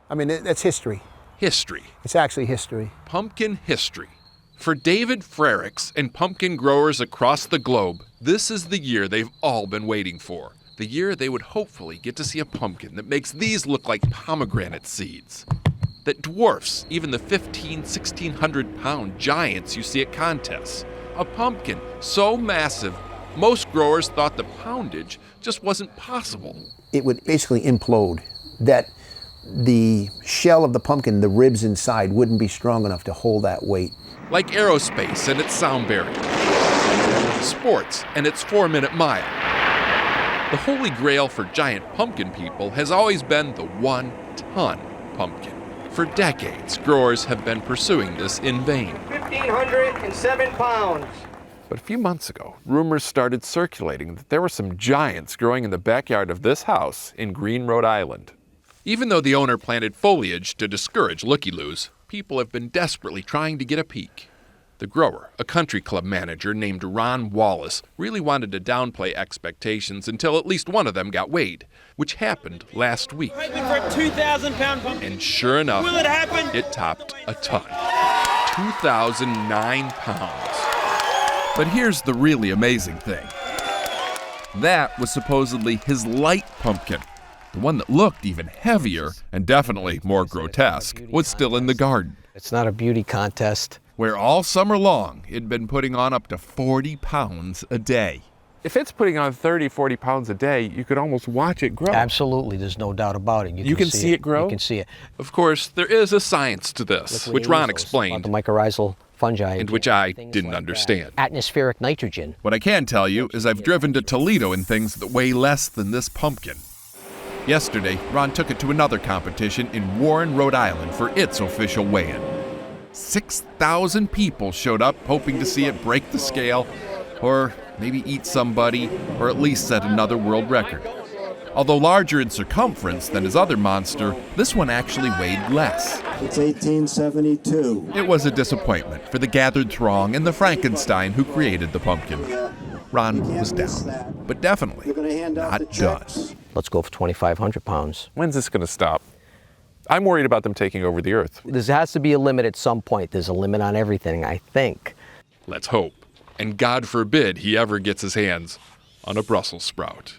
I mean, that's history. History. It's actually history. Pumpkin history. For David Frericks and pumpkin growers across the globe, this is the year they've all been waiting for. The year they would hopefully get to see a pumpkin that makes these look like pomegranate seeds. That dwarfs even the 1,600 pound giants you see at contests. A pumpkin so massive, most growers thought the poundage just wasn't possible. It would basically implode, that the shell of the pumpkin, the ribs inside, wouldn't be strong enough to hold that weight. Like aerospace and its sound barrier. Sports and its 4-minute mile. The holy grail for giant pumpkin people has always been the 1-ton pumpkin. For decades, growers have been pursuing this in vain. 1,507 pounds. But a few months ago, rumors started circulating that there were some giants growing in the backyard of this house in Greene, Rhode Island. Even though the owner planted foliage to discourage looky-loos, people have been desperately trying to get a peek. The grower, a country club manager named Ron Wallace, really wanted to downplay expectations until at least one of them got weighed, which happened last week. For a 2,000-pound pumpkin. And sure enough, Will it happen? It topped a ton. 2,009 pounds. But here's the really amazing thing. That was supposedly his light pumpkin. The one that looked even heavier and definitely more grotesque was still in the garden. It's not a beauty contest. Where all summer long it'd been putting on up to 40 pounds a day. If it's putting on 30, 40 pounds a day, you could almost watch it grow. Absolutely, there's no doubt about it. You can see it grow? You can see it. Of course, there is a science to this, which Ron explained, the mycorrhizal fungi. and which I didn't understand. Atmospheric nitrogen. What I can tell you is I've driven to Toledo in things that weigh less than this pumpkin. Yesterday, Ron took it to another competition in Warren, Rhode Island for its official weigh-in. 6,000 people showed up hoping to see it break the scale, or maybe eat somebody, or at least set another world record. Although larger in circumference than his other monster, this one actually weighed less. It's 1872. It was a disappointment for the gathered throng and the Frankenstein who created the pumpkin. Ron was down, but definitely not done. Let's go for 2,500 pounds. When's this going to stop? I'm worried about them taking over the earth. There has to be a limit at some point. There's a limit on everything, I think. Let's hope. And God forbid he ever gets his hands on a Brussels sprout.